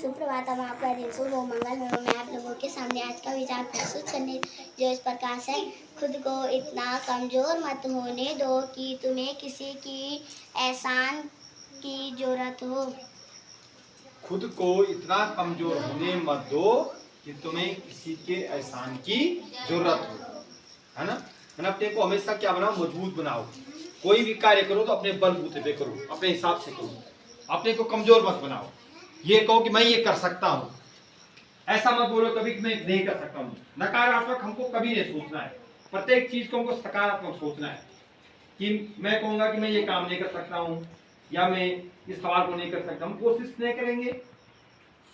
सुप्रभात, हम आपका दिन शुभ हो, मंगल में हो। मैं आप लोगों के सामने आज का विचार प्रस्तुत करने जो इस प्रकार से, खुद को इतना कमजोर मत होने दो कि तुम्हें किसी की एहसान की जरूरत हो। खुद को इतना कमजोर होने मत दो कि तुम्हें किसी के एहसान की जरूरत हो, है ना। अपने को हमेशा क्या बनाओ, मजबूत बनाओ। कोई भी कार्य करो तो अपने बलबूते पे करो, अपने हिसाब से करो। अपने को कमजोर मत बनाओ। ये कहो कि मैं ये कर सकता हूँ, ऐसा मत बोलो कभी कि मैं नहीं कर सकता हूँ। नकारात्मक हमको कभी नहीं सोचना है। प्रत्येक चीज को हमको सकारात्मक सोचना है कि मैं कहूंगा कि मैं ये काम नहीं कर सकता हूँ या मैं इस सवाल को नहीं कर सकता। हम कोशिश नहीं करेंगे,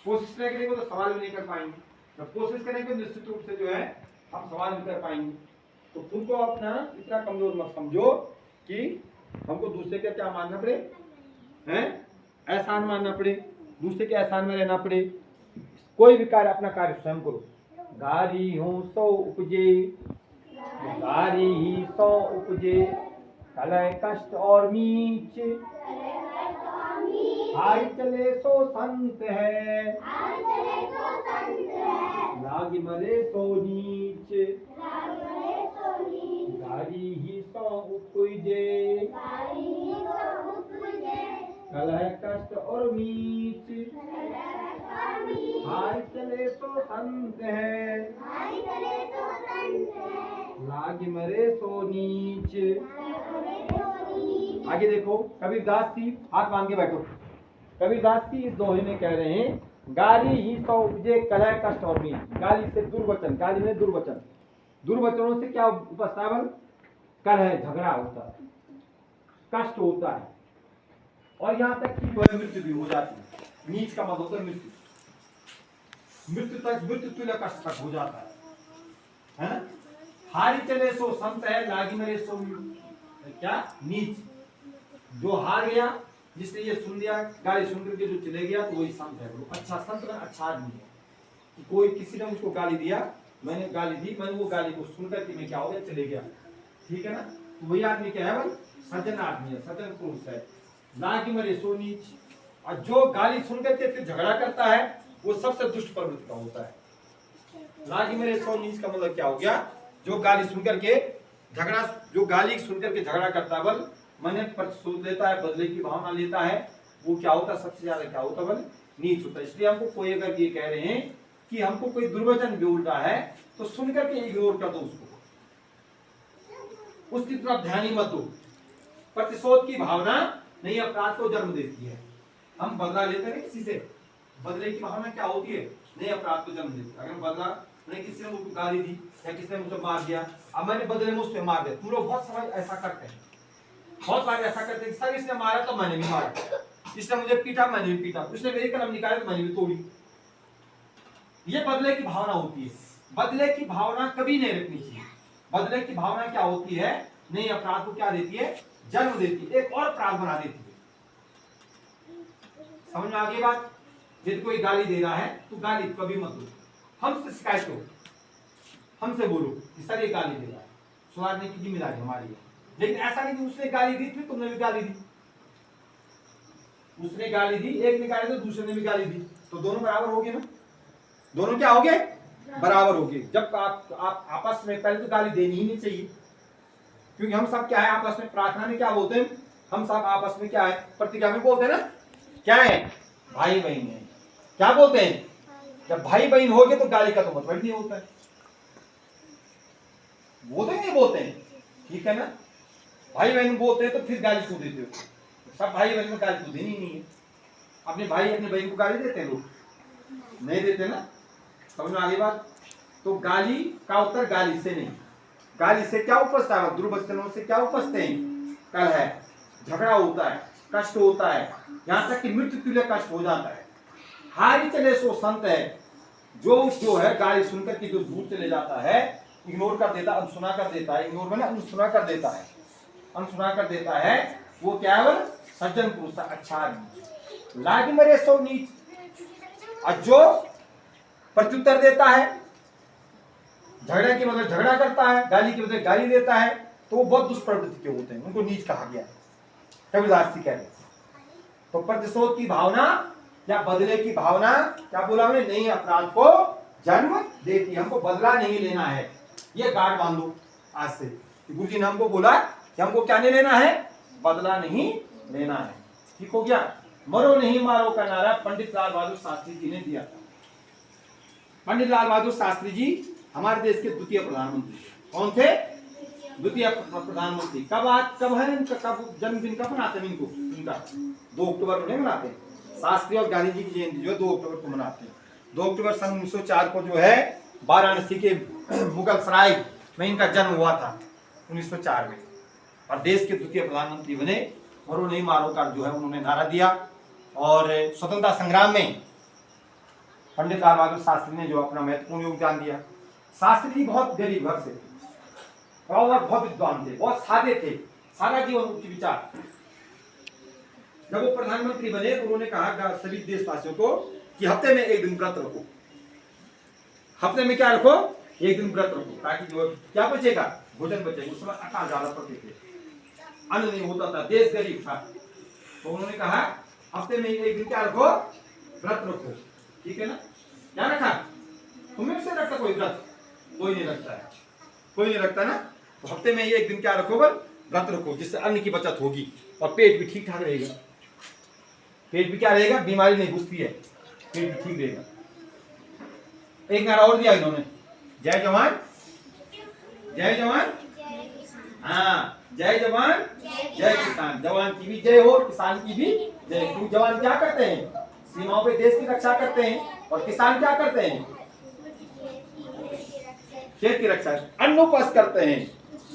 कोशिश नहीं करेंगे तो सवाल भी नहीं कर पाएंगे। जब कोशिश करेंगे तो निश्चित रूप से जो है हम सवाल भी कर पाएंगे। तो खुद को अपना इतना कमजोर मत समझो कि हमको दूसरे का क्या मानना पड़े, हैं, एहसान मानना पड़े, दूसरे के एहसान में रहना पड़े। कोई भी कार्य अपना कार्य स्वयं करो। गारी हो सो उपजे, गारी ही सो उपजे, कलह कष्ट और नीच, हाय चले सो संत है, लागी मरे सो नीच, गारी ही सो उपजे, कलह कष्ट और नीच, हाय चले सो संत है, लागी मरे सो नीच। आगे देखो, कबीरदास जी, हाथ बांध के बैठो। कबीरदास जी इस दोहे में कह रहे हैं, गाली ही सो उपजे, कलह कष्ट और नीच। गाली से दुर्वचन, गाली में दुर्वचन, दुर्वचनों से क्या उपजता है? कलह, झगड़ा होता है, कष्ट होता है, और यहाँ तक कि मृत्यु भी हो जाती है। नीच का मतलब होता है मृत्यु, मृत्यु तक, मृत्यु तुल्य कष्ट तक हो जाता है ना। हारी चले सो संत है, लागी मरे सो क्या नीच। जो हार गया, जिसने ये सुन लिया, गाली सुन करके जो चले गया, तो वही संत है। वो अच्छा संत में अच्छा आदमी है कि कोई किसी ने मुझको गाली दिया, मैंने गाली दी, मैंने वो गाली को सुनकर के मैं क्या हो गया, चले गया, ठीक है ना। तो वही आदमी क्या है, भाई सज्जन आदमी है, सज्जन पुरुष है। लागी मरे सो नीच। और जो गाली सुन करके फिर झगड़ा करता है, वो सबसे दुष्ट प्रवृत्ति का होता है। लागी मरे सो नीच का मतलब क्या हो गया, जो गाली सुन करके झगड़ा, जो गाली सुन करके झगड़ा करता है, बल मैंने प्रतिशोध लेता है, बदले की भावना लेता है, वो क्या होता है, सबसे ज्यादा क्या होता है, बल नीच होता है। इसलिए हमको कोई अगर ये कह रहे हैं कि हमको कोई दुर्वचन बोल रहा है, तो सुन करके इग्नोर कर दो उसको, उसकी तरफ ध्यान ही मत दो। प्रतिशोध की भावना नहीं अपराध को जन्म देती है। हम बदला लेते हैं किसी से, बदले की भावना क्या होती है, नहीं अपराध को जन्म देती है। अगर बदला, मैंने किसी ने मुझको गाली दी या किसी ने मुझे मार दिया, अब मैंने बदले में उस पर मार दिया। तुम लोग बहुत समय ऐसा करते हैं, बहुत बार ऐसा करते हैं, सर इसने मारा तो मैंने भी मारा, इसने मुझे पीटा मैंने भी पीटा, उसने मेरी कलम निकाली तो मैंने भी तोड़ी। ये बदले की भावना होती है। बदले की भावना कभी नहीं रखनी चाहिए। बदले की भावना क्या होती है, नहीं अपराध को क्या देती है, जन्म देती है, एक और अपराध बना देती है। समझ में आ गई बात। यदि कोई गाली दे रहा है तो गाली कभी मत दो, हमसे शिकायत करो, हमसे बोलो कि सर ये गाली दे रहा है, सुधारने की जिम्मेदारी हमारी है। लेकिन ऐसा नहीं कि उसने गाली दी फिर तुमने भी गाली दी, उसने गाली दी, एक ने गाली दी, दूसरे ने भी गाली दी, तो दोनों बराबर हो गए ना। दोनों क्या हो गए, बराबर हो गए। जब आप आपस में, पहले तो गाली देनी ही नहीं चाहिए, क्योंकि हम सब क्या है आपस में, प्रार्थना में क्या बोलते हैं, हम सब आपस में क्या है, प्रतिज्ञा में बोलते हैं ना, क्या है, भाई बहन है। क्या बोलते हैं, जब भाई बहन हो गए तो गाली का तो मतलब नहीं होता है, बोलते नहीं बोलते हैं, ठीक है ना। भाई बहन बोलते हैं तो फिर गाली क्यों देते हो, सब भाई बहन में गाली तो देनी नहीं है। अपने भाई अपने बहन को गाली देते हैं लोग, नहीं देते ना। समझ में आ गई बात। तो गाली का उत्तर गाली से नहीं। गाली से क्या उपजता है, दुर्वचनों से क्या उपजते हैं, कलह, झगड़ा होता है, कष्ट होता है, यहाँ तक कि मृत्यु तुल्य कष्ट हो जाता है। हारी चले सो संत है, जो है गाली सुनकर के जो दूर चले जाता है, इग्नोर कर देता, अनसुना कर देता है, इग्नोर मैंने अनसुना कर देता है, अनसुना कर देता है, वो क्या है, सज्जन पुरुष, अच्छा आदमी। लागी मरे सो नीच। और जो प्रत्युत्तर देता है, झगड़े की बदले झगड़ा करता है, गाली की बदले गाली देता है, तो वो बहुत दुष्प्रवृत्ति के होते हैं, उनको नीच कहा गया। कबीरदास जी कह रहे। तो प्रतिशोध की भावना या बदले की भावना क्या बोला हमने, नहीं अपराध को जन्म देती, हमको बदला नहीं लेना है। ये गांठ बांधो आज से, गुरुजी ने हमको बोला कि हमको क्या नहीं लेना है, बदला नहीं लेना है। ठीक हो गया। मरो नहीं मारो का नारा पंडित लाल बहादुर शास्त्री जी ने दिया था। पंडित लाल बहादुर शास्त्री जी हमारे देश के द्वितीय प्रधानमंत्री। कौन थे? द्वितीय प्रधानमंत्री। कब है इनका, कब जन्मदिन कब मनाते हैं इनको? इनका 2 अक्टूबर को नहीं मनाते। शास्त्री और गांधी जी की जयंती जो है 2 अक्टूबर को मनाते हैं। 2 अक्टूबर सन 1904 को जो है वाराणसी के मुगल सराय में इनका जन्म हुआ था 1904 में, और देश के द्वितीय प्रधानमंत्री बने। मरो नहीं मारो का जो है उन्होंने नारा दिया, और स्वतंत्रता संग्राम में पंडित लाल बहादुर शास्त्री ने जो अपना महत्वपूर्ण योगदान दिया। शास्त्री जी बहुत गरीब घर से थे और बहुत विद्वान थे, बहुत सादे थे, सादा जीवन उच्च विचार। जब वो प्रधानमंत्री बने तो उन्होंने कहा सभी देशवासियों को कि हफ्ते में एक दिन व्रत रखो। हफ्ते में क्या रखो? एक दिन व्रत रखो, ताकि जो क्या बचेगा, भोजन बचेगा। उस समय अकाल ज्यादा पड़ते थे, अन्न नहीं होता था, देश गरीब था। तो उन्होंने कहा हफ्ते में एक दिन क्या रखो, व्रत रखो। ठीक है ना? क्या रखा? तुम्हें से रखता कोई व्रत? कोई नहीं रखता है, कोई नहीं रखता ना। तो हफ्ते में एक दिन क्या रखो, व्रत रखो, जिससे अन्न की बचत होगी और पेट भी ठीक ठाक रहेगा। पेट भी क्या रहेगा, बीमारी नहीं घुसती है, पेट भी ठीक रहेगा। एक नारा और दिया इन्होंने, जय जवान जय जवान, हाँ जय जवान जय किसान। जवान की भी जय हो, किसान की भी जय। क्योंकि जवान क्या करते हैं, सीमाओं पे देश की रक्षा करते हैं, और किसान क्या करते हैं, खेत की रक्षा, अन्न उपज करते हैं।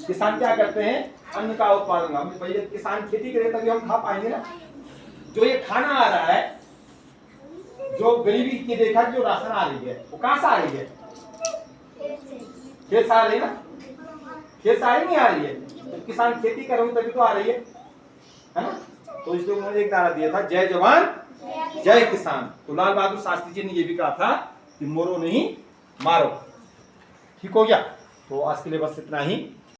किसान क्या करते हैं, अन्न का उत्पादन। हम भाई किसान खेती करे तभी हम खा पाएंगे ना। जो ये खाना आ रहा है, जो गरीबी की रेखा जो राशन आ रही है, वो कहां से आ रही है, खेत से आ रही है ना। खेत से आ रही नहीं आ रही है, तो किसान खेती कर रहे तभी तो आ रही है ना। तो इसलिए उन्होंने एक नारा दिया था, जय जवान जय किसान। तो लाल बहादुर शास्त्री जी ने ये भी कहा था कि मोरो नहीं मारो। ठीक हो गया। तो आज के लिए बस इतना ही।